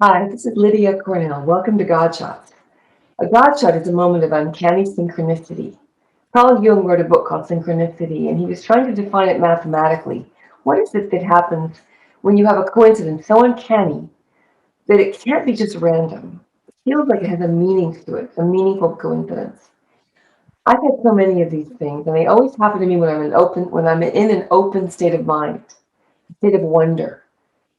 Hi, this is Lydia Cornell. Welcome to Godshots. A godshot is a moment of uncanny synchronicity. Carl Jung wrote a book called Synchronicity, and he was trying to define it mathematically. What is it that happens when you have a coincidence so uncanny that it can't be just random? It feels like it has a meaning to it, a meaningful coincidence. I've had so many of these things, and they always happen to me when I'm in an open state of mind, a state of wonder,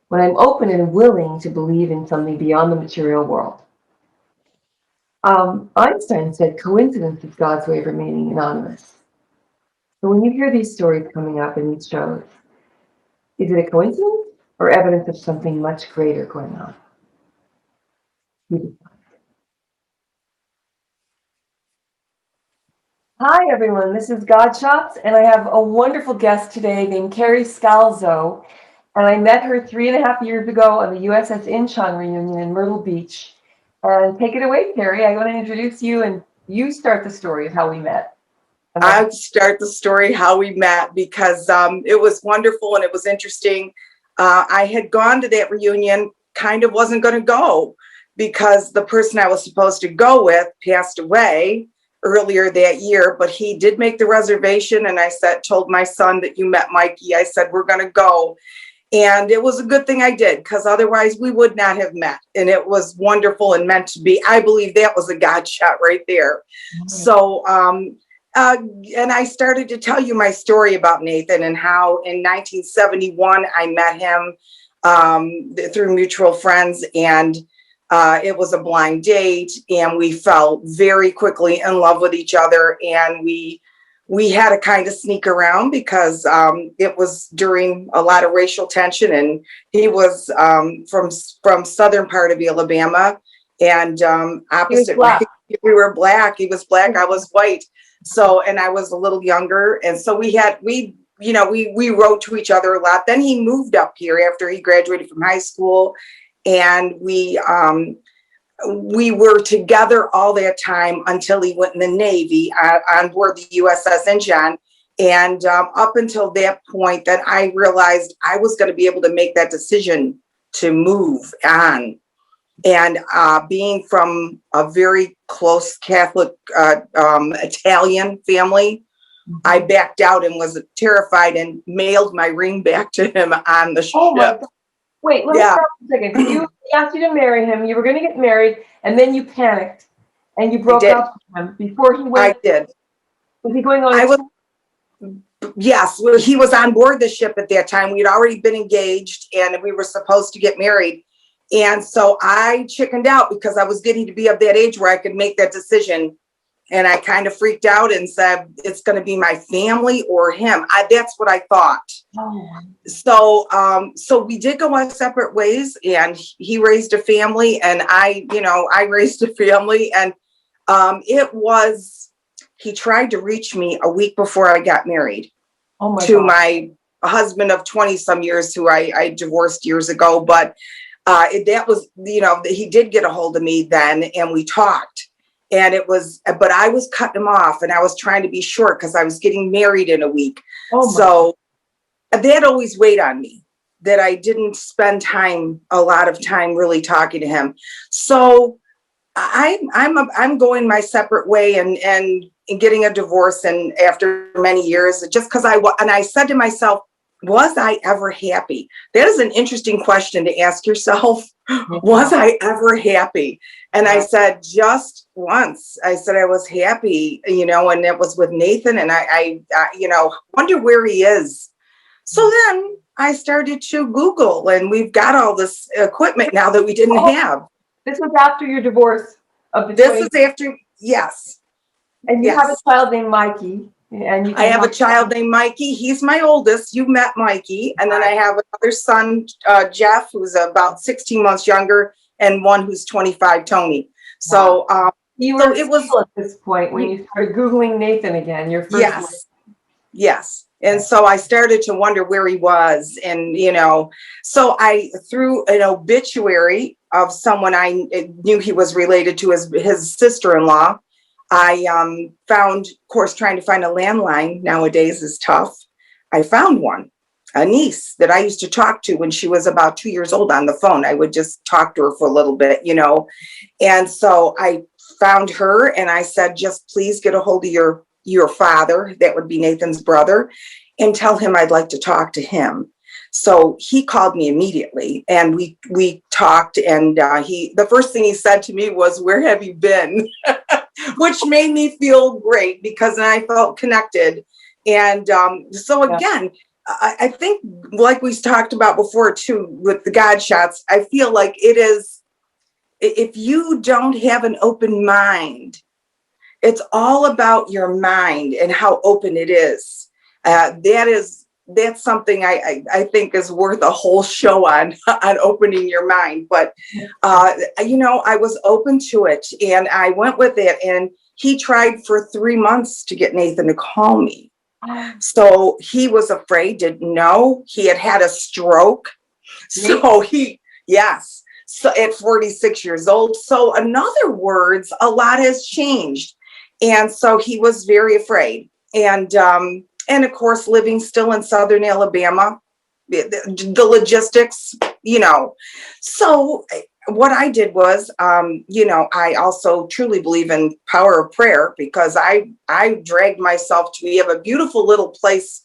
when I'm open and willing to believe in something beyond the material world. Einstein said coincidence is God's way of remaining anonymous. So when you hear these stories coming up in these shows, is it a coincidence or evidence of something much greater going on? Hi, everyone. This is Godshots, and I have a wonderful guest today named Kerry Scalzo. And I met her 3.5 years ago on the USS Incheon reunion in Myrtle Beach. And take it away, Kerry. I want to introduce you, and you start the story of how we met. I'd start the story how we met because it was wonderful and it was interesting. I had gone to that reunion, kind of wasn't going to go because the person I was supposed to go with passed away earlier that year, but he did make the reservation. And I told my son that you met Mikey. I said, we're going to go. And it was a good thing I did because otherwise we would not have met. And it was wonderful and meant to be. I believe that was a God shot right there. So, and I started to tell you my story about Nathan and how in 1971 I met him through mutual friends, and it was a blind date, and we fell very quickly in love with each other, and we had to kind of sneak around because it was during a lot of racial tension, and he was from southern part of Alabama, and opposite race. We were black. He was black. I was white. So, and I was a little younger. And so we wrote to each other a lot. Then he moved up here after he graduated from high school. And we were together all that time until he went in the Navy on board the USS Incheon. And up until that point that I realized I was going to be able to make that decision to move on. And being from a very close Catholic Italian family, I backed out and was terrified and mailed my ring back to him on the ship. Wait, let me stop for a second. He asked you to marry him. You were going to get married, and then you panicked, and you broke up with him before he went. I did. Was he going on? Yes, well, he was on board the ship at that time. We had already been engaged, and we were supposed to get married. And so I chickened out because I was getting to be of that age where I could make that decision. And I kind of freaked out and said, it's going to be my family or him. That's what I thought. So we did go our separate ways, and he raised a family, and I raised a family. And he tried to reach me a week before I got married to my husband of 20 some years, who I divorced years ago. But that was, he did get a hold of me then, and we talked, but I was cutting him off, and I was trying to be short because I was getting married in a week. So that always weighed on me, that I didn't spend a lot of time really talking to him. So I'm going my separate way and getting a divorce. And after many years, just because I said to myself, was I ever happy? That is an interesting question to ask yourself. Was I ever happy? And I said, just once. I said I was happy, and it was with Nathan. And I wonder where he is. So then I started to Google, and we've got all this equipment now that we didn't have. This was after your divorce of the. This is after, yes. And you have a child named Mikey. And I have a child named Mikey. He's my oldest. You met Mikey. And then I have another son, Jeff, who's about 16 months younger, and one who's 25, Tony. So it was at this point when you started Googling Nathan again, your first. Yes. And so I started to wonder where he was. And, so I threw an obituary of someone I knew he was related to, his sister-in-law. I found, of course, trying to find a landline nowadays is tough. I found one. a niece that I used to talk to when she was about 2 years old on the phone. I would just talk to her for a little bit, And so I found her and I said, just please get a hold of your father. That would be Nathan's brother, and tell him I'd like to talk to him. So he called me immediately and we talked, and the first thing he said to me was, "Where have you been?" Which made me feel great because I felt connected. And so again, I think, like we talked about before too, with the Godshots, I feel like it is, if you don't have an open mind, it's all about your mind and how open it is. That's something I think is worth a whole show on opening your mind. But I was open to it and I went with it. And he tried for 3 months to get Nathan to call me. So he was afraid, didn't know. He had a stroke. So yes. So at 46 years old. So in other words, a lot has changed. And so he was very afraid. And of course, living still in Southern Alabama, the logistics, So what I did was, I also truly believe in power of prayer, because I dragged myself we have a beautiful little place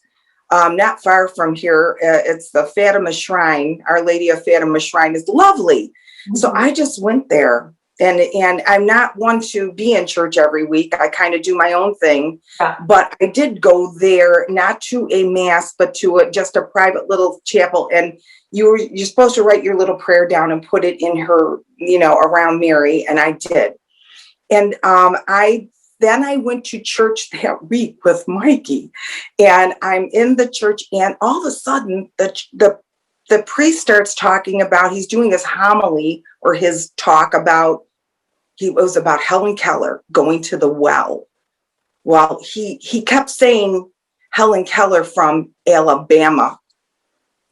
not far from here. It's the Fatima Shrine. Our Lady of Fatima Shrine is lovely. Mm-hmm. So I just went there. And I'm not one to be in church every week. I kind of do my own thing. Yeah. But I did go there, not to a mass, but to just a private little chapel. And you're supposed to write your little prayer down and put it in her, around Mary. And I did. And then I went to church that week with Mikey. And I'm in the church, and all of a sudden the priest starts talking about, he's doing his homily or his talk about, it was about Helen Keller going to the well. Well, he kept saying Helen Keller from Alabama,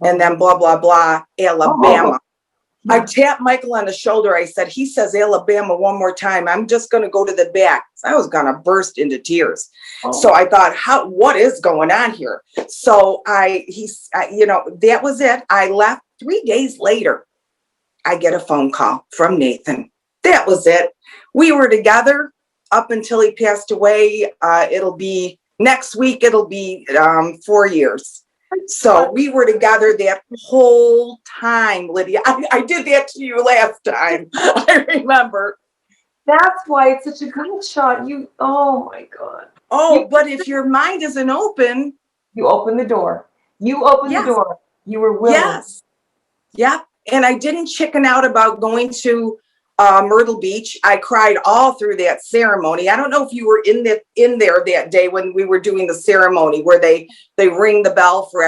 and then blah, blah, blah, Alabama. I tapped Michael on the shoulder. I said, he says Alabama one more time, I'm just going to go to the back. I was going to burst into tears. So I thought, what is going on here? So that was it. I left. 3 days later, I get a phone call from Nathan. That was it. We were together up until he passed away. It'll be next week. It'll be 4 years. So we were together that whole time, Lydia. I did that to you last time. I remember. That's why it's such a good shot. Oh my God. But if your mind isn't open. You open the door. You opened the door. You were willing. Yes. Yeah. And I didn't chicken out about going to Myrtle Beach. I cried all through that ceremony. I don't know if you were in there that day when we were doing the ceremony where they ring the bell for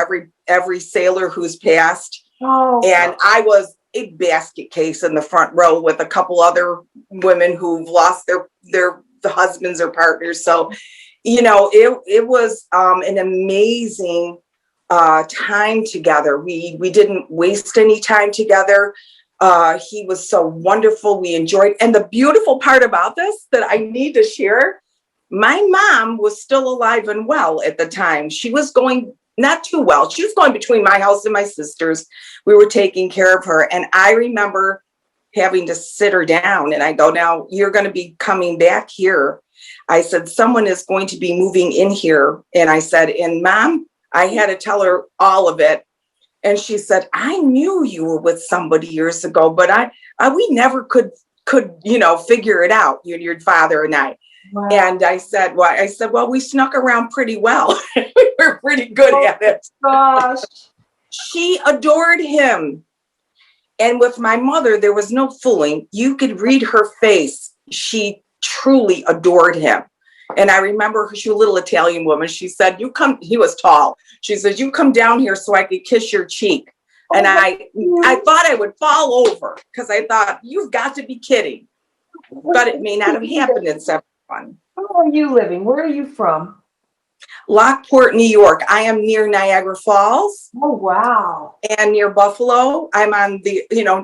every sailor who's passed. And I was a basket case in the front row with a couple other women who've lost their husbands or partners. So, it was an amazing time together. We didn't waste any time together. He was so wonderful. We enjoyed. And the beautiful part about this that I need to share, my mom was still alive and well at the time. She was going not too well. She was going between my house and my sister's. We were taking care of her. And I remember having to sit her down, and I go, now you're going to be coming back here. I said, someone is going to be moving in here. And I said, and Mom, I had to tell her all of it. And she said, I knew you were with somebody years ago, but we never could figure it out, your father and I. Wow. And I said, well, we snuck around pretty well. We were pretty good at it. Gosh. She adored him. And with my mother, there was no fooling. You could read her face. She truly adored him. And I remember she was a little Italian woman. She said, he was tall. She says, you come down here so I could kiss your cheek. And I thought I would fall over because I thought, you've got to be kidding. But it may not have happened in 71. Where are you living? Where are you from? Lockport, New York. I am near Niagara Falls. Oh, wow. And near Buffalo. I'm on the,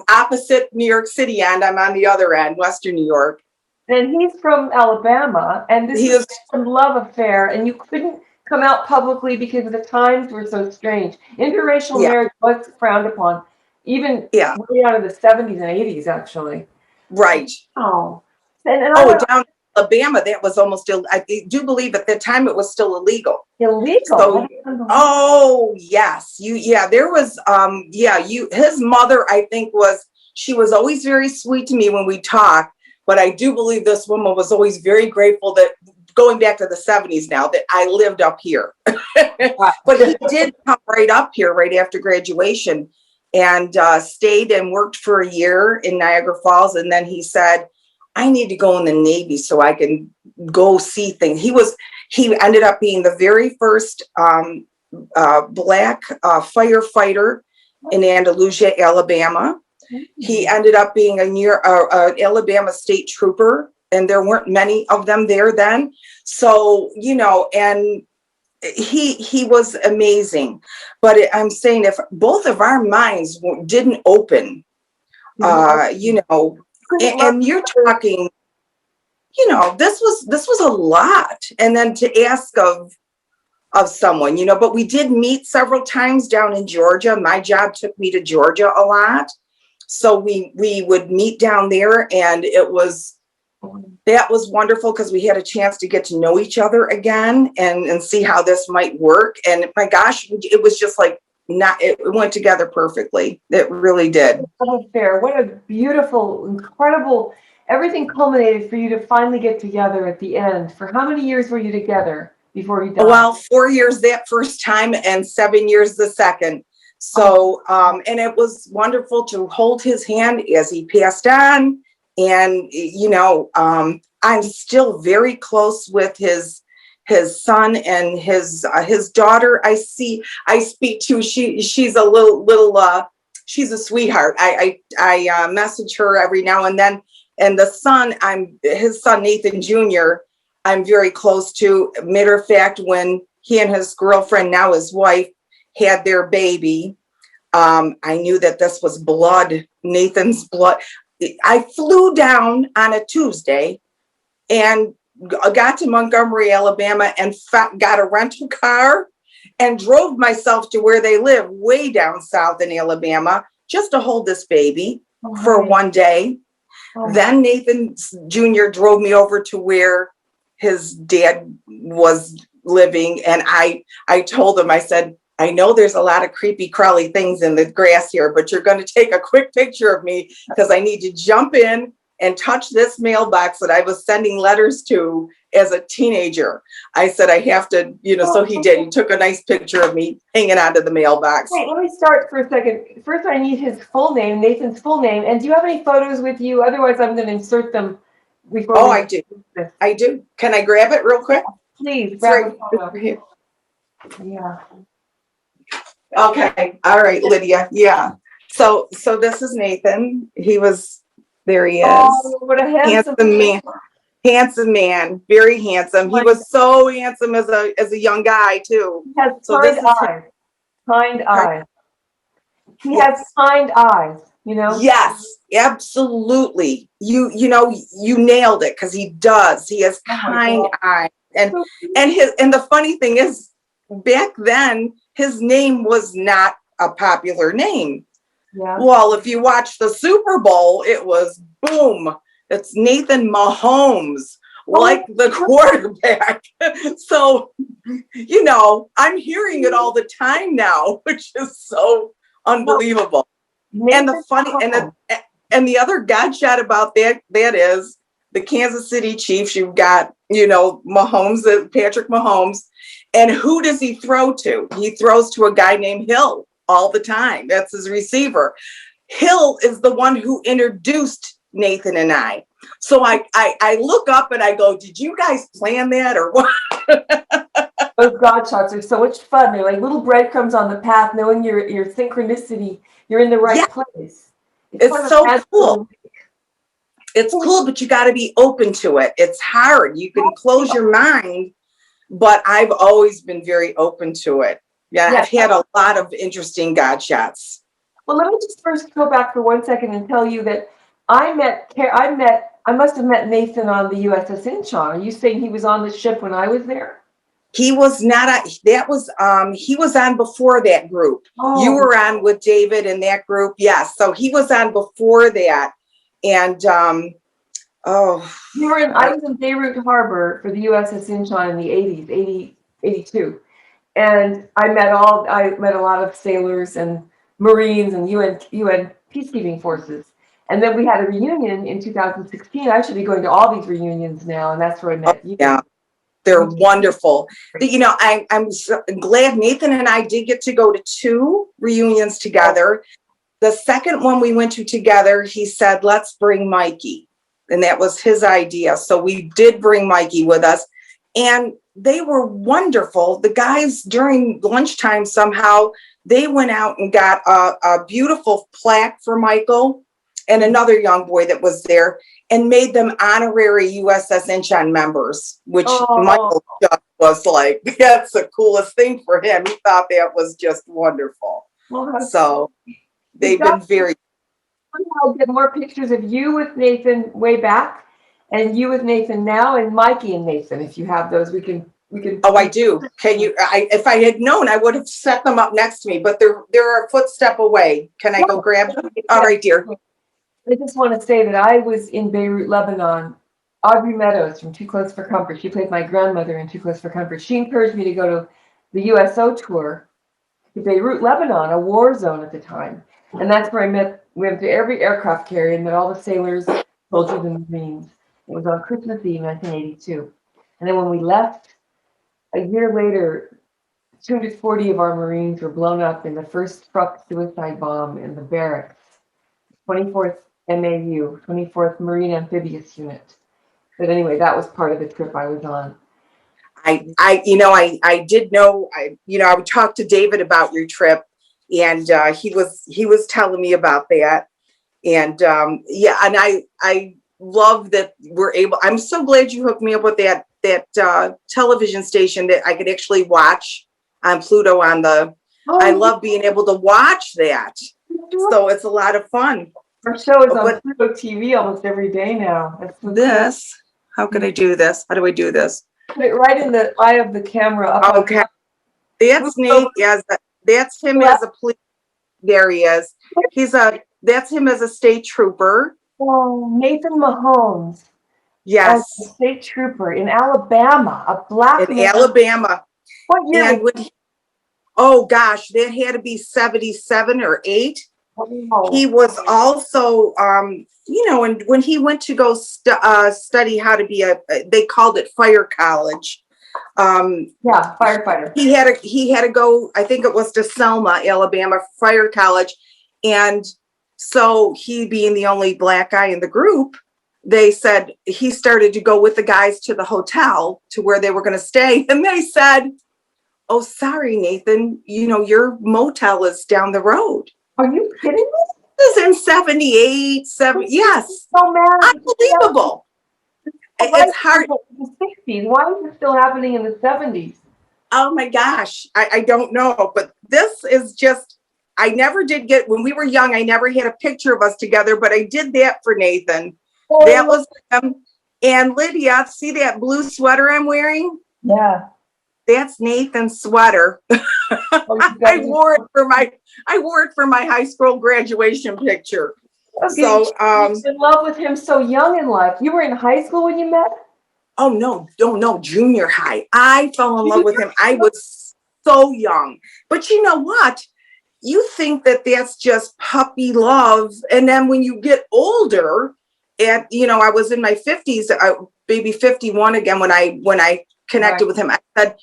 opposite New York City end. I'm on the other end, Western New York. And he's from Alabama, and this is a love affair, and you couldn't come out publicly because the times were so strange. Interracial Yeah, marriage was frowned upon, even yeah, way out of the 70s and 80s, actually. right. Oh, and I Oh, want down in Alabama, that was almost, I do believe at the time it was still illegal. illegal. So, That is unbelievable. oh yes, yeah, there was, his mother, I think she was always very sweet to me when we talked, but I do believe this woman was always very grateful that, going back to the 70s now, that I lived up here. Wow. But he did come right up here right after graduation and stayed and worked for a year in Niagara Falls. And then he said, I need to go in the Navy so I can go see things. He ended up being the very first black firefighter in Andalusia, Alabama. He ended up being an Alabama state trooper, and there weren't many of them there then. So, and he was amazing. But I'm saying, if both of our minds didn't open, and you're talking, this was a lot. And then to ask of someone, but we did meet several times down in Georgia. My job took me to Georgia a lot. So we would meet down there, and that was wonderful because we had a chance to get to know each other again and see how this might work. And my gosh, it was just like, it went together perfectly. It really did. Fair. What a beautiful, incredible, everything culminated for you to finally get together at the end. For how many years were you together before you died? Well, 4 years that first time and 7 years the second. So, and it was wonderful to hold his hand as he passed on. And, I'm still very close with his son and his daughter. I speak to, she's a little, she's a sweetheart. I message her every now and then. And the son, his son, Nathan Jr., I'm very close to. Matter of fact, when he and his girlfriend, now his wife, had their baby, I knew that this was blood, Nathan's blood. I flew down on a Tuesday and got to Montgomery, Alabama, and got a rental car and drove myself to where they live, way down south in Alabama, just to hold this baby for one day. Then Nathan Jr. drove me over to where his dad was living. And I told him, I said, I know there's a lot of creepy crawly things in the grass here, but you're going to take a quick picture of me because I need to jump in and touch this mailbox that I was sending letters to as a teenager. I said, I have to, so he did. He took a nice picture of me hanging out of the mailbox. Wait, let me start for a second. First, I need his full name, Nathan's full name. And do you have any photos with you? Otherwise, I'm going to insert them before. Oh, I do. I do. Can I grab it real quick? Please, grab a photo. Yeah. Okay. All right, Lydia. Yeah. So this is Nathan. There he is. Oh, what a handsome man. Handsome man, very handsome. He was so handsome as a young guy too. He has kind eyes. Kind eyes. He has kind eyes, Yes, absolutely. You nailed it, because he does. He has kind eyes. And the funny thing is, back then his name was not a popular name. Yeah. Well, if you watch the Super Bowl, it was boom. It's Nathan Mahomes, like the quarterback. So, I'm hearing it all the time now, which is so unbelievable. And the funny and the other godshot about that is the Kansas City Chiefs. You've got, Mahomes, Patrick Mahomes, and who does he throw to? He throws to a guy named Hill all the time. That's his receiver. Hill is the one who introduced Nathan and I. So I look up and I go, did you guys plan that or what? Those godshots are so much fun. They're like little breadcrumbs on the path, knowing your synchronicity. You're in the right place. It's so cool. It's cool, but you got to be open to it. It's hard. You can close your mind, but I've always been very open to it. Yeah, I've had a lot of interesting godshots. Well, let me just first go back for 1 second and tell you that I must have met Nathan on the USS Incheon. Are you saying he was on the ship when I was there? He was not he was on before that group. Oh. You were on with David in that group. Yes. So he was on before that. And I was in Beirut Harbor for the USS Incheon in the 80s, 82. And I met a lot of sailors and Marines and UN peacekeeping forces. And then we had a reunion in 2016. I should be going to all these reunions now, and that's where I met you. Yeah. They're wonderful. You know, I'm so glad Nathan and I did get to go to 2 reunions together. The second one we went to together, he said, let's bring Mikey. And that was his idea. So we did bring Mikey with us. And they were wonderful. The guys during lunchtime, somehow, they went out and got a beautiful plaque for Michael and another young boy that was there, and made them honorary USS Incheon members, which Michael just was like, that's the coolest thing for him. He thought that was just wonderful. So they've been very. I'll get more pictures of you with Nathan way back, and you with Nathan now, and Mikey and Nathan. If you have those, we can. Oh, I do. Can you? If I had known, I would have set them up next to me. But they're a footstep away. Can I go grab them? All right, dear. I just want to say that I was in Beirut, Lebanon. Audrey Meadows from Too Close for Comfort. She played my grandmother in Too Close for Comfort. She encouraged me to go to the USO tour to Beirut, Lebanon, a war zone at the time. And that's where we went to every aircraft carrier and met all the sailors, soldiers, and Marines. It was on Christmas Eve, 1982. And then when we left, a year later, 240 of our Marines were blown up in the first truck suicide bomb in the barracks, 24th MAU, 24th Marine Amphibious Unit. But anyway, that was part of the trip I was on. I did know, I would talk to David about your trip, and he was telling me about that. And and I love that I'm so glad you hooked me up with that television station that I could actually watch on Pluto I love being able to watch that. So it's a lot of fun. Our show is on Pluto TV almost every day now. How can I do this? How do I do this? Put it right in the eye of the camera. Okay. That's Nate. Yes, that's him as a police. There he is. That's him as a state trooper. Oh, Nathan Mahomes. Yes. A state trooper in Alabama, a black man. Alabama. What year? Oh gosh, that had to be 77 or 8. Oh. He was also, and when he went to go study how to be they called it fire college. Firefighter. He had to go, I think it was to Selma, Alabama, fire college. And so he being the only black guy in the group, they said he started to go with the guys to the hotel to where they were going to stay. And they said, oh, sorry, Nathan, your motel is down the road. Are you kidding me? This is in 78, yes. So mad. Unbelievable. It's hard. In the 60s. Why is it still happening in the 70s? Oh my gosh. I don't know. But this is just, I never did when we were young, I never had a picture of us together, but I did that for Nathan. Oh, that was him. And Lydia, see that blue sweater I'm wearing? Yeah. That's Nathan's sweater. I wore it for my high school graduation picture. Okay. So you were in love with him so young in life. You were in high school when you met? Oh no, junior high. I fell in love with him. I was so young. But you know what? You think that that's just puppy love. And then when you get older, and I was in my 50s, maybe 51 again when I connected with him. I said,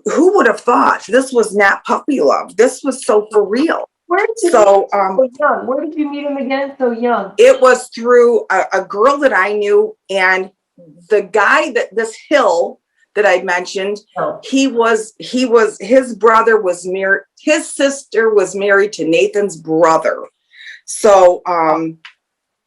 who would have thought this was not puppy love? This was so for real. Where did so young? Where did you meet him again so young? It was through a girl that I knew, and the guy this Hill that I mentioned, his brother was married, his sister was married to Nathan's brother. So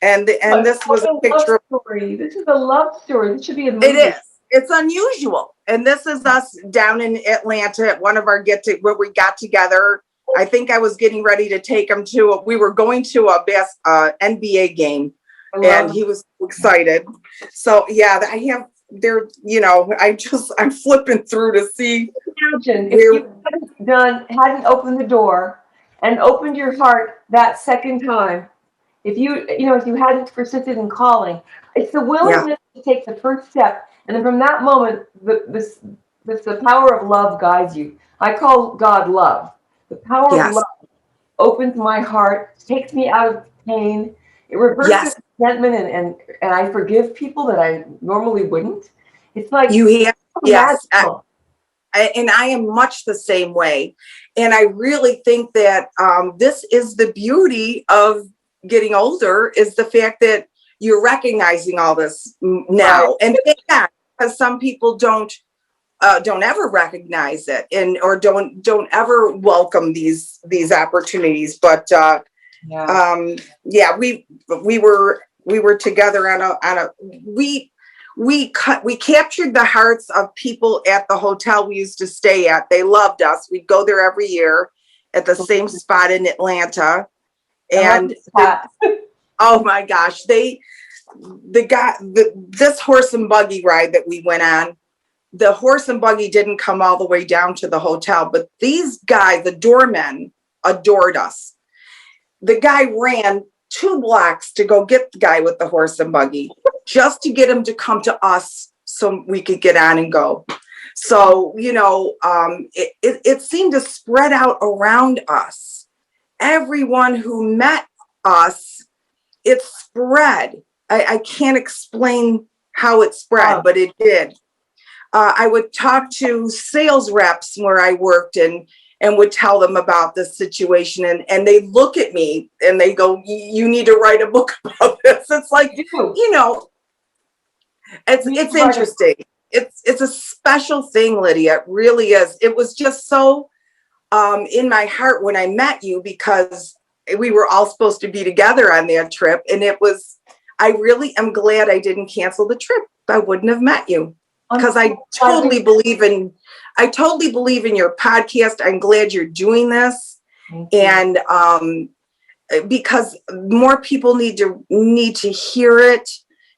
this was a picture of story. This is a love story. This should be a movie. It is. It's unusual. And this is us down in Atlanta at one of our where we got together. I think I was getting ready to take him we were going to a NBA game, and he was excited. So yeah, I have I'm flipping through to see. Imagine if you hadn't opened the door and opened your heart that second time. If you hadn't persisted in calling, it's the Yeah, willingness to take the first step, and then from that moment, the power of love guides you. I call God love. The power of yes, love opens my heart, takes me out of pain. It reverses yes. resentment, and I forgive people that I normally wouldn't. It's like You have, yes. magical. And I am much the same way. And I really think that this is the beauty of getting older, is the fact that you're recognizing all this Right. now. And yeah, because some people don't ever recognize it, and or don't ever welcome these opportunities. But Yeah. yeah, we were together we captured the hearts of people at the hotel we used to stay at. They loved us. We'd go there every year at the same spot in Atlanta. I love And this hat. oh my gosh, this horse and buggy ride that we went on, the horse and buggy didn't come all the way down to the hotel, but these guys, the doormen, adored us. The guy ran 2 blocks to go get the guy with the horse and buggy, just to get him to come to us so we could get on and go. So, it seemed to spread out around us. Everyone who met us, it spread. I can't explain how it spread, but it did. I would talk to sales reps where I worked and would tell them about this situation, and they look at me and they go, "You need to write a book about this." It's like, it's interesting. It's a special thing, Lydia. It really is. It was just so in my heart when I met you, because we were all supposed to be together on that trip, and I really am glad I didn't cancel the trip. I wouldn't have met you, because I totally believe in your podcast. I'm glad you're doing this. And because more people need to hear it,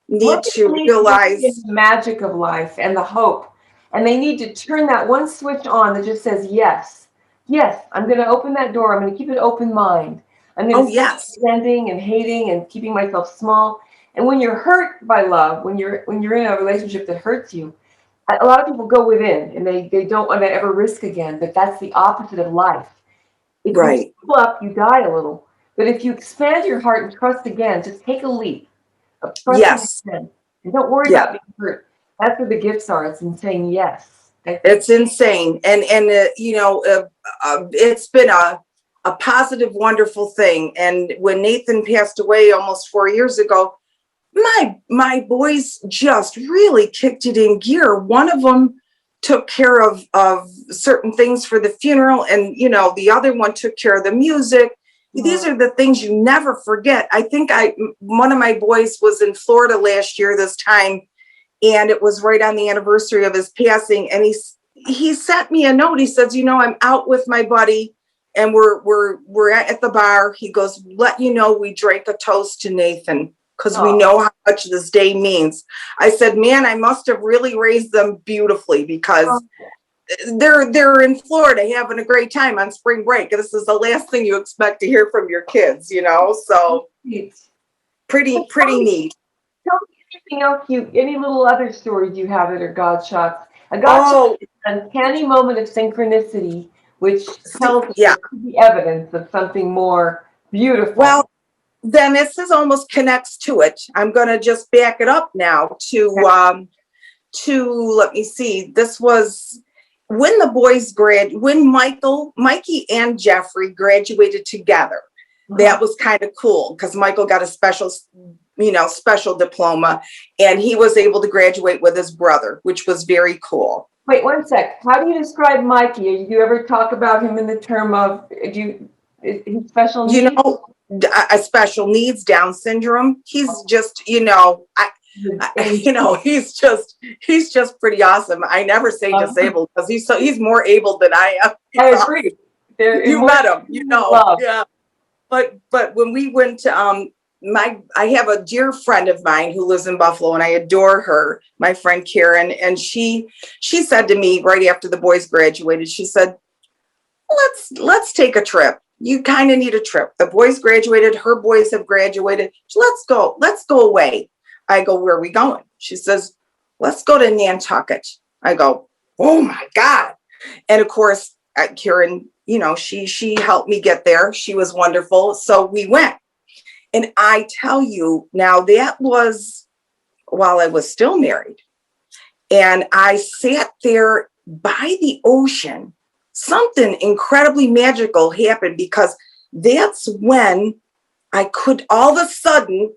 need to realize the magic of life and the hope. And they need to turn that one switch on that just says, yes, I'm going to open that door. I'm going to keep an open mind. I'm going to stop resenting and hating and keeping myself small. And when you're hurt by love, when you're in a relationship that hurts you, a lot of people go within and they don't want to ever risk again. But that's the opposite of life. If you pull up, you die a little. But if you expand your heart and trust again, just take a leap of trusting again. And don't worry about being hurt. That's where the gifts are. It's in saying yes. It's insane. And it's been a positive, wonderful thing. And when Nathan passed away almost 4 years ago, my boys just really kicked it in gear. One of them took care of certain things for the funeral, and the other one took care of the music. These are the things you never forget. I think one of my boys was in Florida last year this time, and it was right on the anniversary of his passing, and he sent me a note. He says, I'm out with my buddy and we're at the bar. He goes, let you know we drank a toast to Nathan, because we know how much this day means. I said, man, I must have really raised them beautifully, because they're in Florida having a great time on spring break. This is the last thing you expect to hear from your kids, so pretty neat. Tell me anything else, any little other stories you have that are Godshots. A Godshot is an uncanny moment of synchronicity, which tells us there could be evidence of something more beautiful. Well, then this almost connects to it. I'm going to just back it up now to let me see. This was when the boys when Mikey and Jeffrey graduated together. That was kind of cool, because Michael got a special diploma, and he was able to graduate with his brother, which was very cool. Wait 1 sec. How do you describe Mikey? Do you ever talk about him in the term of his special needs? A special needs, Down syndrome. He's just, he's just pretty awesome. I never say disabled, because he's more able than I am. I agree. You met him, yeah. But when we went to I have a dear friend of mine who lives in Buffalo, and I adore her, my friend Karen. And she said to me right after the boys graduated, she said, let's take a trip. You kind of need a trip. The boys graduated, her boys have graduated. Let's go away. I go, where are we going? She says, let's go to Nantucket. I go, oh my God. And of course, Karen, she helped me get there. She was wonderful. So we went. And I tell you now, that was while I was still married. And I sat there by the ocean. Something incredibly magical happened, because that's when I could, all of a sudden,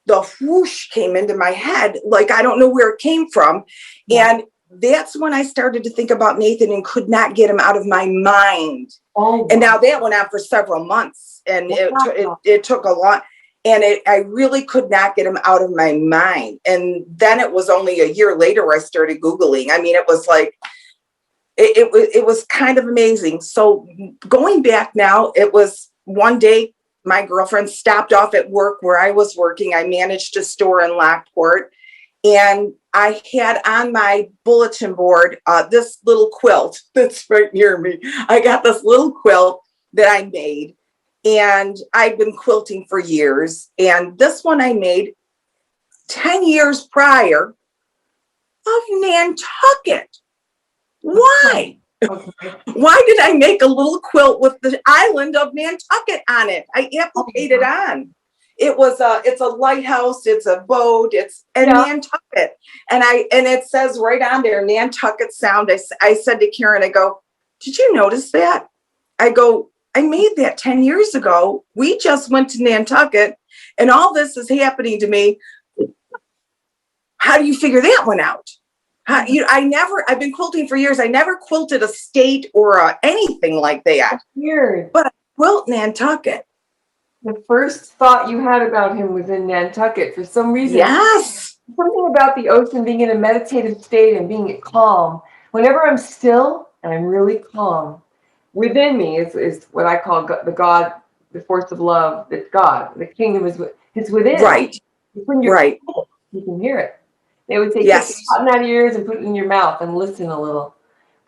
the whoosh came into my head. Like, I don't know where it came from. Yeah. And that's when I started to think about Nathan and could not get him out of my mind. Oh, wow. And now that went on for several months, and it took a lot. And I really could not get him out of my mind. And then it was only a year later where I started Googling. I mean, it was like, it was kind of amazing. So going back now, it was one day, my girlfriend stopped off at work where I was working. I managed a store in Lockport, and I had on my bulletin board this little quilt that's right near me. I got this little quilt that I made, and I've been quilting for years. And this one I made 10 years prior of Nantucket. Why? Okay. Why did I make a little quilt with the island of Nantucket on it? I applicated on. It's a lighthouse, it's a boat, it's Nantucket. And it says right on there, Nantucket Sound. I said to Karen, I go, did you notice that? I go, I made that 10 years ago. We just went to Nantucket, and all this is happening to me. How do you figure that one out? I've been quilting for years. I never quilted a state or anything like that. That's weird. But I quilt Nantucket. The first thought you had about him was in Nantucket for some reason. Yes. Something about the ocean being in a meditative state and being calm. Whenever I'm still and I'm really calm, within me is what I call the force of love. It's God. The kingdom is within. Right. When you're right. Cold, you can hear it. They would say, yes. Take the cotton out of your ears and put it in your mouth and listen a little.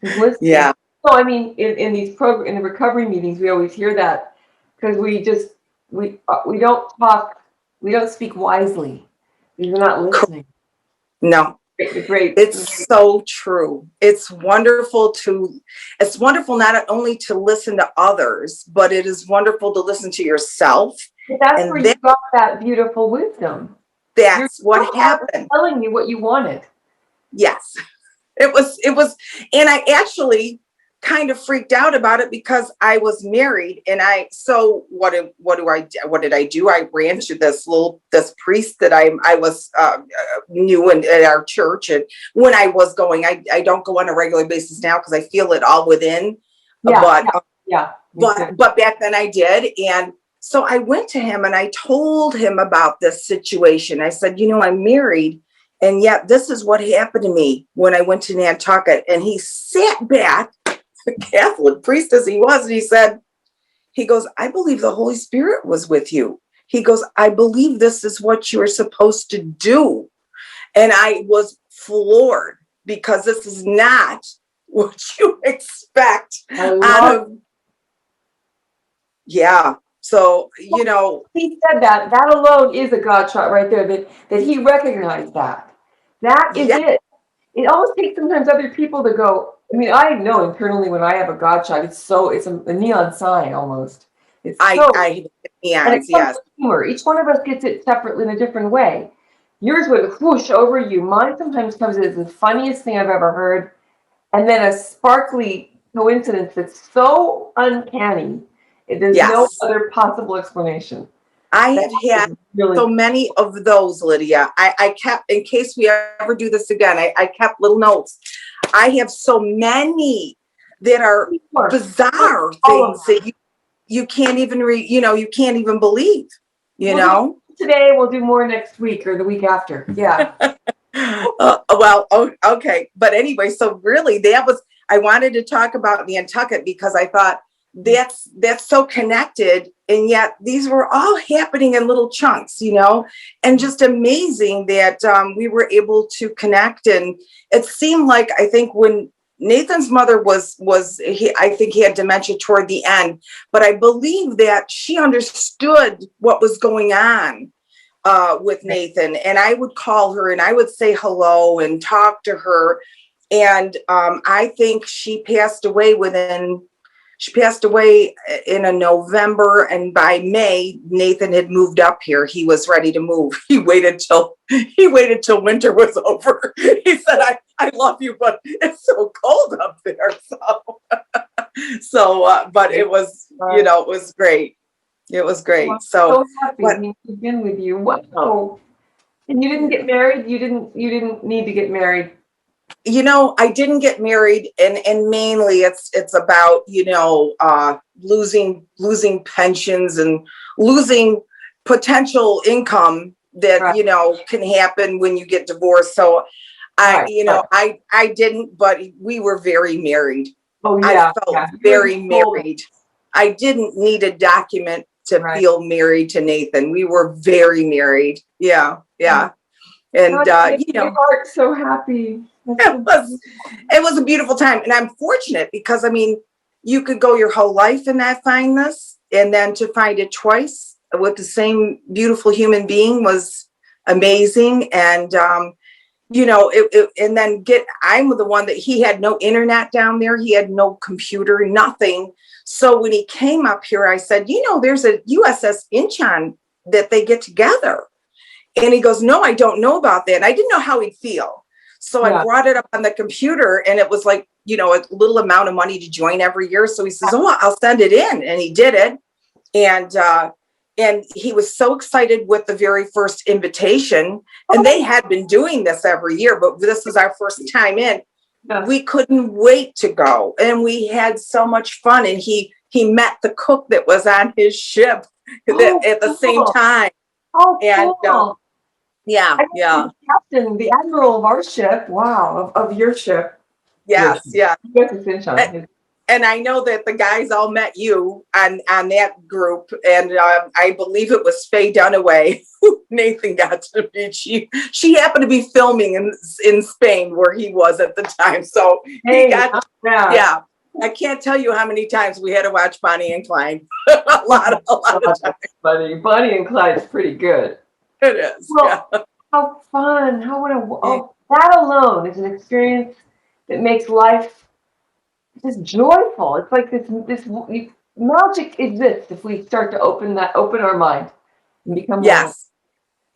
Listen. Yeah. So, I mean, in the recovery meetings, we always hear that, because we don't talk, we don't speak wisely. We're not listening. No. Great. It's so true. It's wonderful not only to listen to others, but it is wonderful to listen to yourself. But that's where you got that beautiful wisdom. That's what happened. Telling you what you wanted. Yes, it was, and I actually kind of freaked out about it because I was married, and what did I do? I ran to this priest that I was knew at our church, and when I was going, I don't go on a regular basis now because I feel it all within. But back then I did, and so I went to him and I told him about this situation. I said, I'm married, and yet this is what happened to me when I went to Nantucket. And he sat back, the Catholic priest as he was, and he goes, I believe the Holy Spirit was with you. He goes, I believe this is what you're supposed to do. And I was floored, because this is not what you expect out of. Yeah. So, he said that alone is a godshot right there, that he recognized that. That is it. It always takes sometimes other people to go. I mean, I know internally when I have a godshot, it's a neon sign almost. It's neons, yes. Humor. Each one of us gets it separately in a different way. Yours would whoosh over you. Mine sometimes comes as the funniest thing I've ever heard, and then a sparkly coincidence that's so uncanny. There's no other possible explanation. I have had so many of those, Lydia. I kept, in case we ever do this again, I kept little notes. I have so many that are bizarre things that you can't even you can't even believe, Today, we'll do more next week or the week after. Yeah. Okay. But anyway, so really I wanted to talk about Nantucket because I thought that's so connected. And yet these were all happening in little chunks, and just amazing that we were able to connect. And it seemed like, I think when Nathan's mother I think he had dementia toward the end, but I believe that she understood what was going on with Nathan. And I would call her and I would say hello and talk to her. And I think she passed away in a November, and by May, Nathan had moved up here. He was ready to move. He waited till winter was over. He said, I love you, but it's so cold up there. But it was, it was great. It was great. Well, So happy to be with you. Wow. And you didn't get married? You didn't need to get married? I didn't get married, and mainly it's about, losing pensions and losing potential income that, right. Can happen when you get divorced. So I didn't, but we were very married. Oh, yeah. I felt very married. I didn't need a document to feel married to Nathan. We were very married. Yeah. Yeah. And, your heart so happy. It was a beautiful time. And I'm fortunate because, you could go your whole life and not find this. And then to find it twice with the same beautiful human being was amazing. And, I'm the one that he had no internet down there. He had no computer, nothing. So when he came up here, I said, there's a USS Incheon that they get together. And he goes, no, I don't know about that. And I didn't know how he'd feel. So I brought it up on the computer, and it was like, a little amount of money to join every year. So he says, oh, I'll send it in. And he did it. And he was so excited with the very first invitation. And they had been doing this every year, but this is our first time in. Yeah. We couldn't wait to go. And we had so much fun. And he met the cook that was on his ship at the same time. Oh, cool. Yeah. The captain, the admiral of our ship. Wow, of your ship. Yes, yeah. And I know that the guys all met you on that group, and I believe it was Faye Dunaway who Nathan got to meet. She happened to be filming in Spain where he was at the time, so he got yeah. I can't tell you how many times we had to watch Bonnie and Clyde. a lot of times. Bonnie and Clyde's pretty good. It is. Well, yeah. How fun! That alone is an experience that makes life just joyful. It's like this magic exists if we start to open our mind and become yes.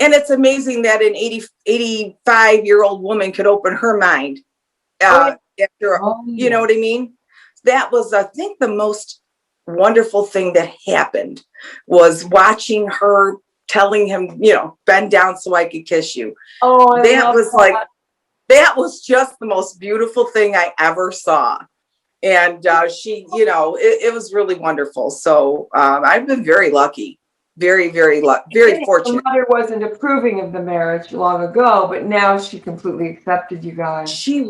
And it's amazing that an 85-year-old woman could open her mind after, you know what I mean? That was, I think, the most wonderful thing that happened was watching her telling him, bend down so I could kiss you. Oh, that was just the most beautiful thing I ever saw. And she, it was really wonderful. So I've been very lucky, very, very fortunate. Her mother wasn't approving of the marriage long ago, but now she completely accepted you guys. She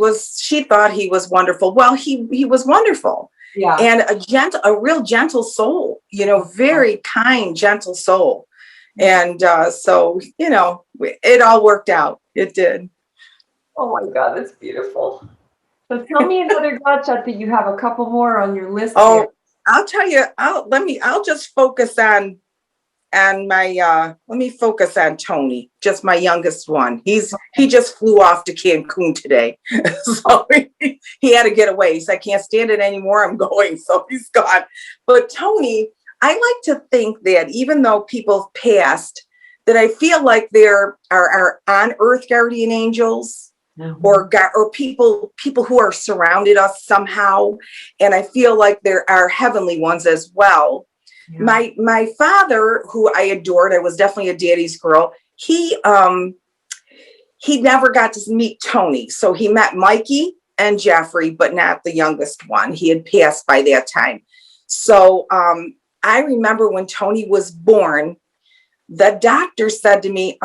thought he was wonderful. Well, he was wonderful. Yeah. And a real gentle soul, very kind, gentle soul. And so, it all worked out. It did. Oh my God, that's beautiful. So tell me another godshot that you have a couple more on your list. Oh, here. I'll tell you, I'll just focus on my, let me focus on Tony, just my youngest one. He just flew off to Cancun today. So he had to get away. He said, I can't stand it anymore. I'm going. So he's gone. But Tony, I like to think that even though people passed, that I feel like there are on earth guardian angels. Mm-hmm. or people who are surrounded us somehow. And I feel like there are heavenly ones as well. Yeah. My father, who I adored, I was definitely a daddy's girl. He never got to meet Tony. So he met Mikey and Jeffrey, but not the youngest one. He had passed by that time. So I remember when Tony was born, the doctor said to me,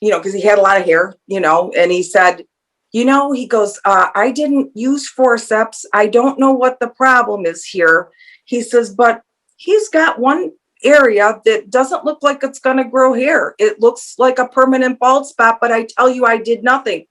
because he had a lot of hair, and he said, he goes, I didn't use forceps. I don't know what the problem is here. He says, but he's got one area that doesn't look like it's going to grow hair. It looks like a permanent bald spot, but I tell you, I did nothing.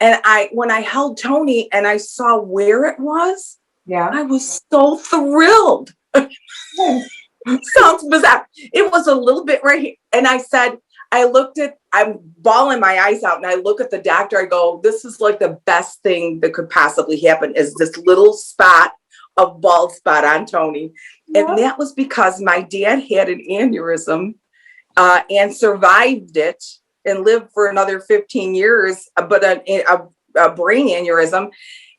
And when I held Tony and I saw where it was, Yeah. I was so thrilled. Sounds bizarre. It was a little bit right here. And I said, I'm bawling my eyes out, and I look at the doctor. I go, this is like the best thing that could possibly happen, is this little spot of bald spot on Tony. Yeah. And that was because my dad had an aneurysm and survived it and lived for another 15 years, but a brain aneurysm.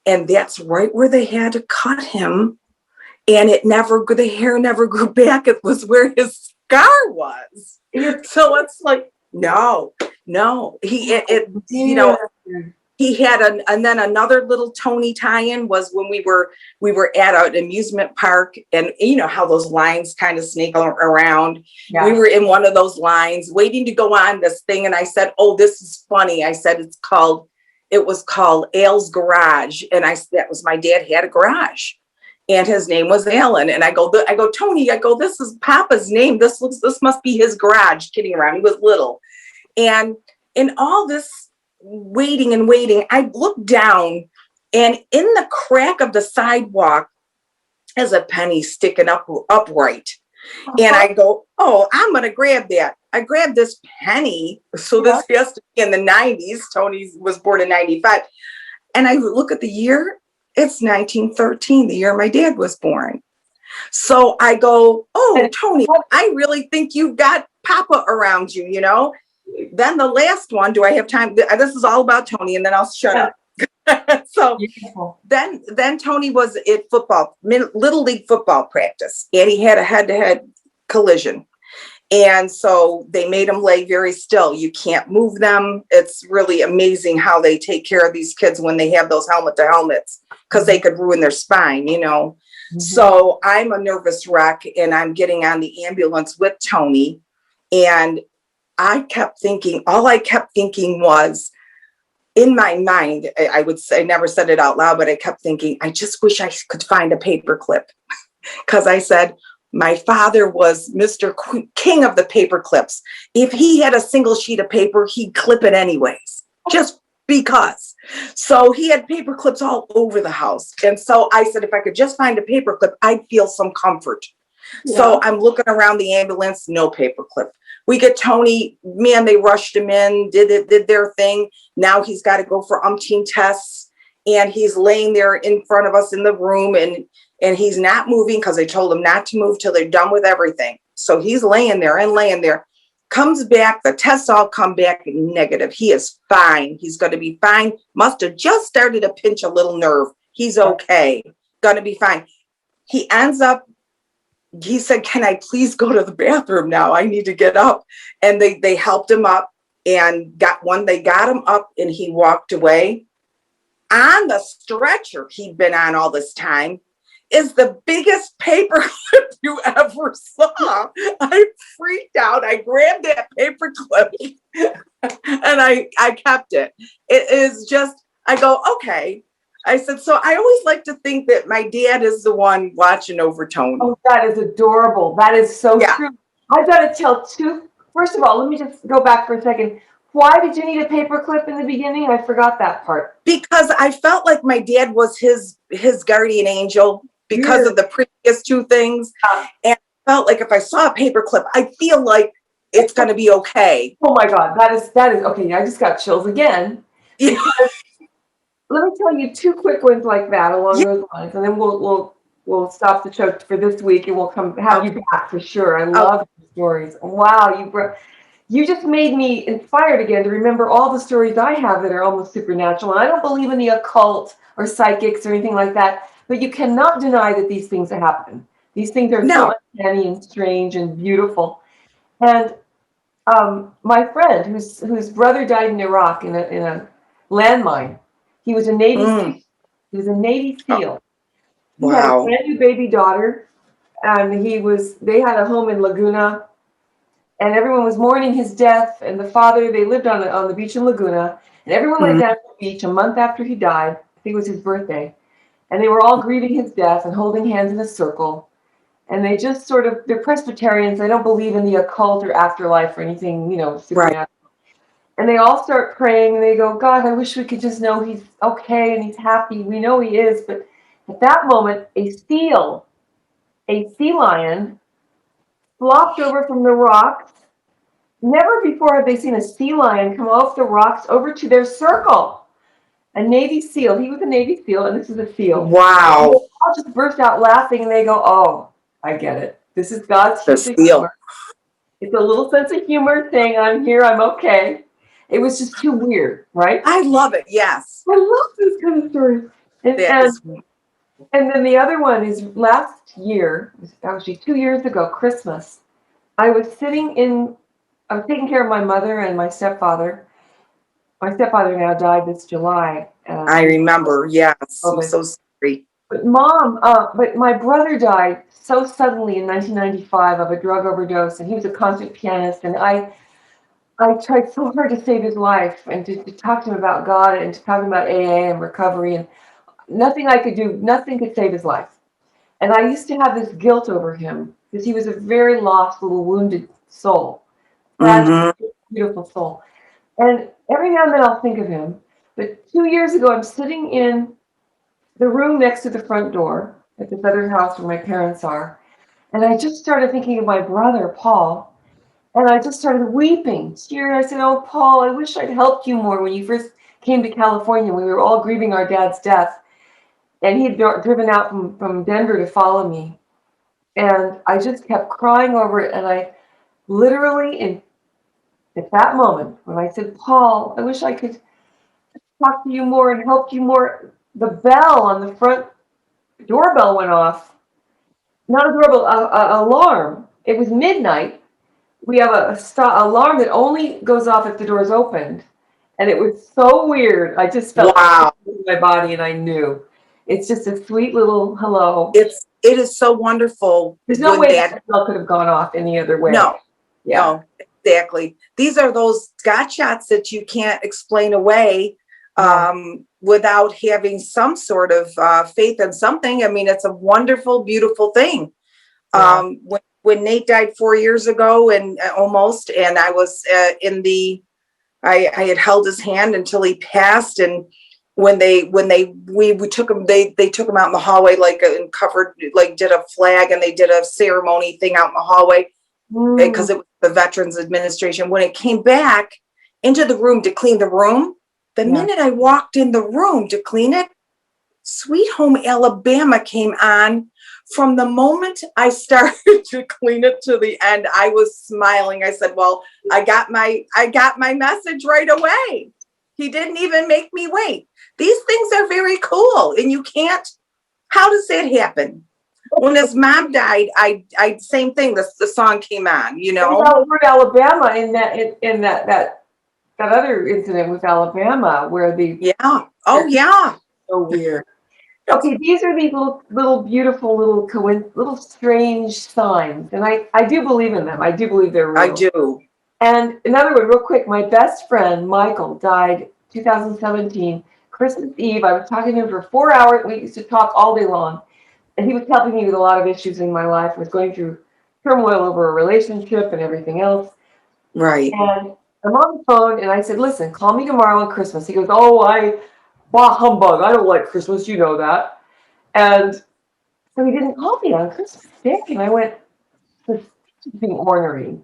And that's right where they had to cut him. And the hair never grew back. It was where his scar was. So it's like, no. He had and then another little Tony tie-in was when we were at an amusement park, and you know how those lines kind of snake around. Yeah. We were in one of those lines waiting to go on this thing, and I said, "Oh, this is funny." I said it was called Al's Garage, and that was my dad had a garage. And his name was Alan. And I go, Tony, this is Papa's name. This must be his garage, kidding around. He was little. And in all this waiting, I looked down, and in the crack of the sidewalk is a penny sticking upright. Uh-huh. And I go, oh, I'm going to grab that. I grabbed this penny. So this has to be in the 90s. Tony was born in 95. And I look at the year. It's 1913, the year my dad was born. So I go, oh, Tony, I really think you've got Papa around you, you know? Then the last one, do I have time? This is all about Tony, and then I'll shut up. So then Tony was at Little League football practice, and he had a head-to-head collision. And so they made him lay very still. You can't move them. It's really amazing how they take care of these kids when they have those helmets, because they could ruin their spine, you know. Mm-hmm. So I'm a nervous wreck, and I'm getting on the ambulance with Tony. And all I kept thinking was, in my mind, I would say, I never said it out loud, but I kept thinking, I just wish I could find a paper clip. Because I said, my father was Mr. King of the paper clips. If he had a single sheet of paper, he'd clip it anyways, just because. So he had paper clips all over the house. And so I said, if I could just find a paper clip, I'd feel some comfort. Yeah. So I'm looking around the ambulance, no paper clip. We get Tony, man, they rushed him in, did their thing. Now he's got to go for umpteen tests. And he's laying there in front of us in the room, and he's not moving because they told him not to move till they're done with everything. So he's laying there, comes back. The tests all come back negative. He is fine. He's going to be fine. Must have just started to pinch a little nerve. He's okay. Going to be fine. He said, can I please go to the bathroom now? I need to get up. And they helped him up, and they got him up, and he walked away. On the stretcher he'd been on all this time is the biggest paper clip you ever saw. I freaked out. I grabbed that paper clip and I kept it. It is just, I go, okay. I said, so I always like to think that my dad is the one watching over Tony. Oh, that is adorable. That is so true. I've got to tell first of all, let me just go back for a second. Why did you need a paper clip in the beginning? I forgot that part. Because I felt like my dad was his guardian angel because of the previous two things. And I felt like if I saw a paper clip, I feel like it's going to be okay. Oh my God, that is okay. I just got chills again. Yeah. Let me tell you two quick ones like that along those lines, and then we'll stop the show for this week, and we'll have you back for sure. I love the stories. Wow, you just made me inspired again to remember all the stories I have that are almost supernatural. And I don't believe in the occult or psychics or anything like that, but you cannot deny that these things are happening. These things are so uncanny and strange and beautiful. And my friend, whose brother died in Iraq in a landmine, he was a Navy SEAL. He was a Navy SEAL. He had a brand new baby daughter, and they had a home in Laguna. And everyone was mourning his death. And the father, they lived on the beach in Laguna. And everyone went down to the beach a month after he died. I think it was his birthday. And they were all grieving his death and holding hands in a circle. and they just sort of, they're Presbyterians. They don't believe in the occult or afterlife or anything, Right. supernatural. And they all start praying and they go, God, I wish we could just know he's okay and he's happy. We know he is. But at that moment, a sea lion, flopped over from the rocks. Never before had they seen a sea lion come off the rocks over to their circle. A Navy SEAL. He was a Navy SEAL, and this is a SEAL. And they Wow. all just burst out laughing, and they go, "Oh, I get it. This is God's The sense of seal. humor. It's a little sense of humor saying, I'm here, I'm okay." It was just too weird, right? I love it. Yes. I love this kind of story. And, That and, is, and then the other one is last year, actually 2 years ago, Christmas. I was taking care of my mother and my stepfather. My stepfather now died this July. I remember. Yes. I'm COVID. so sorry. But my brother died so suddenly in 1995 of a drug overdose, and he was a concert pianist. And I tried so hard to save his life and to talk to him about God and to talk about AA and recovery, and nothing I could do, nothing could save his life. And I used to have this guilt over him because he was a very lost, little wounded soul, fragile, beautiful soul. And every now and then I'll think of him. But 2 years ago, I'm sitting in the room next to the front door at this other house where my parents are. And I just started thinking of my brother, Paul. And I just started weeping. Tears. I said, "Oh, Paul, I wish I'd helped you more when you first came to California. We were all grieving our dad's death. And he'd driven out from Denver to follow me. And I just kept crying over it. And I literally, at that moment, when I said, "Paul, I wish I could talk to you more and help you more," the bell on the front doorbell went off. Not a doorbell, a alarm. It was midnight. We have a alarm that only goes off if the door's opened. And it was so weird. I just felt Wow. it in my body, and I knew. It's just a sweet little hello. It is so wonderful. There's no when way that bell could have gone off any other way. No. Yeah. No, exactly. These are those godshots that you can't explain away without having some sort of faith in something. I mean, it's a wonderful, beautiful thing. Yeah. When Nate died 4 years ago and almost, and I was I had held his hand until he passed. And when we took him, they took him out in the hallway, and covered, did a flag, and they did a ceremony thing out in the hallway because it was the Veterans Administration. When it came back into the room to clean the room, the minute I walked in the room to clean it, Sweet Home Alabama came on. From the moment I started to clean it to the end, I was smiling. I said, "Well, I got my message right away. He didn't even make me wait." These things are very cool, and you can't. How does that happen? When his mom died, I same thing. The song came on. Word Alabama in that other incident with Alabama where Yeah. Oh yeah. So weird. Okay, these are these little beautiful little strange signs, and I do believe in them. I do believe they're real. I do. And another one, real quick. My best friend Michael died 2017 Christmas Eve. I was talking to him for 4 hours. We used to talk all day long, and he was helping me with a lot of issues in my life. I was going through turmoil over a relationship and everything else. Right. And I'm on the phone, and I said, "Listen, call me tomorrow on Christmas." He goes, "Oh, bah humbug. I don't like Christmas. You know that." And so he didn't call me on Christmas Day. And I went, "This is being ornery."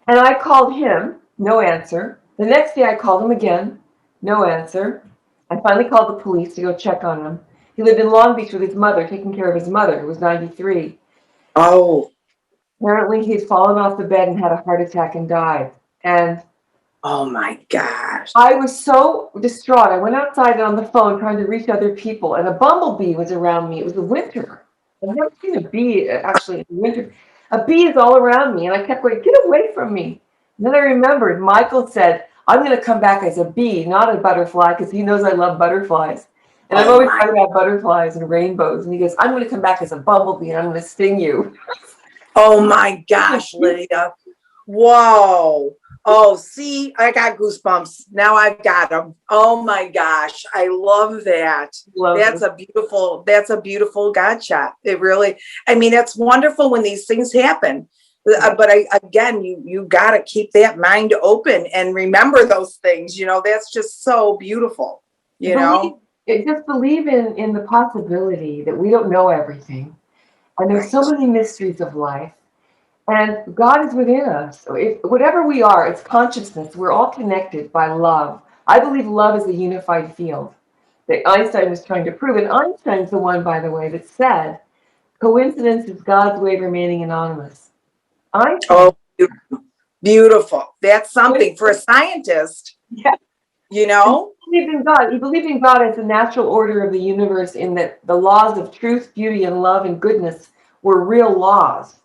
And I called him, no answer. The next day I called him again, no answer. I finally called the police to go check on him. He lived in Long Beach with his mother, taking care of his mother, who was 93. Oh. Apparently he'd fallen off the bed and had a heart attack and died. And oh my gosh. I was so distraught. I went outside on the phone trying to reach other people, and a bumblebee was around me. It was the winter. I've never seen a bee actually in the winter. A bee is all around me, and I kept going, "Get away from me." And then I remembered Michael said, "I'm going to come back as a bee, not a butterfly," because he knows I love butterflies. And I've always talked about butterflies and rainbows. And he goes, "I'm going to come back as a bumblebee, and I'm going to sting you." Oh my gosh, Lydia. Whoa. Oh, see, I got goosebumps. Now I've got them. Oh my gosh. I love that. Love That's this. that's a beautiful God shot. It really, I mean, it's wonderful when these things happen. But again, you got to keep that mind open and remember those things. That's just so beautiful, you Believe, know? just believe in the possibility that we don't know everything. And there's so Right. many mysteries of life. And God is within us. So whatever we are, it's consciousness. We're all connected by love. I believe love is a unified field that Einstein was trying to prove. And Einstein's the one, by the way, that said, coincidence is God's way of remaining anonymous. Einstein. Oh, beautiful. That's something for a scientist, Yeah. you And know? he believed in God. He believed in God as the natural order of the universe, in that the laws of truth, beauty, and love and goodness were real laws.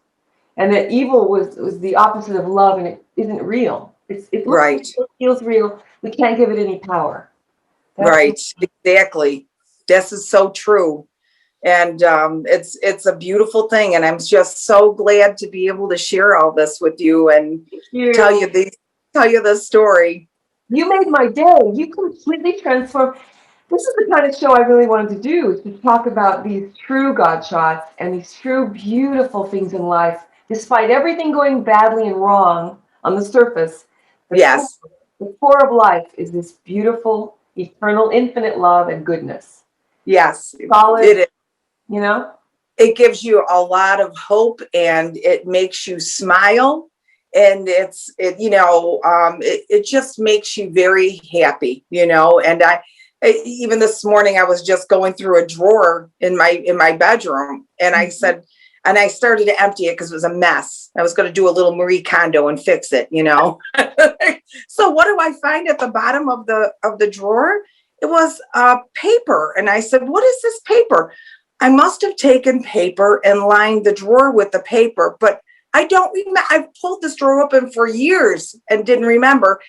And that evil was the opposite of love, and it isn't real. It looks Right. real, it feels real. We can't give it any power. That's Right, exactly. This is so true, and it's a beautiful thing. And I'm just so glad to be able to share all this with you and tell you. you the tell you the story. You made my day. You completely transformed. This is the kind of show I really wanted to do, is to talk about these true God shots and these true beautiful things in life, despite everything going badly and wrong on the surface. The core, Yes, the core of life is this beautiful, eternal, infinite love and goodness. yes, Solid, it you know? it gives you a lot of hope, and it makes you smile, and it just makes you very happy, and even this morning I was just going through a drawer in my bedroom, and I said, and I started to empty it because it was a mess. I was going to do a little Marie Kondo and fix it. So what do I find at the bottom of the drawer? It was paper, and I said, what is this paper? I must have taken paper and lined the drawer with the paper, but I don't remember. I've pulled this drawer open for years and didn't remember.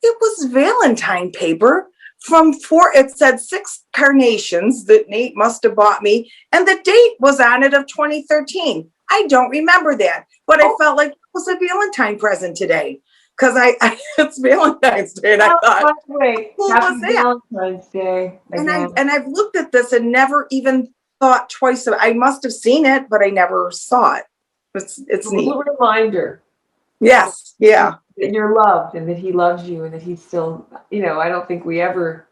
It was Valentine paper it said 6 carnations that Nate must have bought me, and the date was on it of 2013. I don't remember that, but I felt like it was a Valentine present today because it's Valentine's Day, and I Oh, thought, by the way, who was happy that? Valentine's Day And I again. and I've looked at this and never even thought twice. I must have seen it, but I never saw it. It's A little neat. reminder Yes, yeah, that you're loved and that he loves you and that he's still, I don't think we ever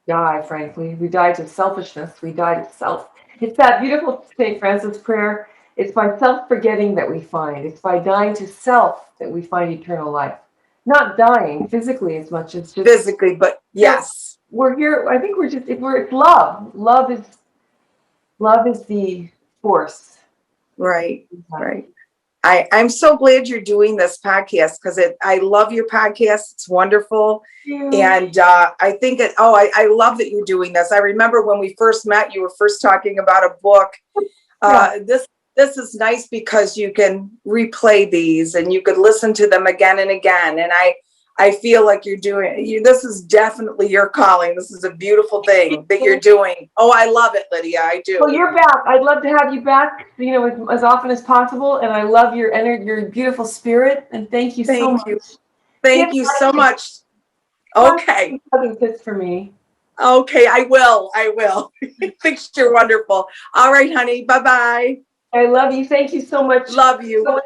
die, frankly. We die to selfishness. We die to self. It's that beautiful St. Francis prayer. It's by self-forgetting that we find. It's by dying to self that we find eternal life. Not dying physically as much as just, physically, but yes, we're here. I think it's love. Love is the force. right, right. I'm so glad you're doing this podcast because I love your podcast. It's wonderful. You. And I think I love that you're doing this. I remember when we first met, you were first talking about a book. Yeah. This is nice because you can replay these and you could listen to them again and again. And I feel like this is definitely your calling. This is a beautiful thing that you're doing. Oh, I love it, Lydia. I do. Well, you're back. I'd love to have you back, as often as possible. And I love your energy, your beautiful spirit. And thank you so Thank much. you. Give Thank you so much. Okay. hugging kiss for me. Okay, I will. I will. Thanks, you're wonderful. All right, honey. Bye-bye. I love you. Thank you so much. Love you. So much.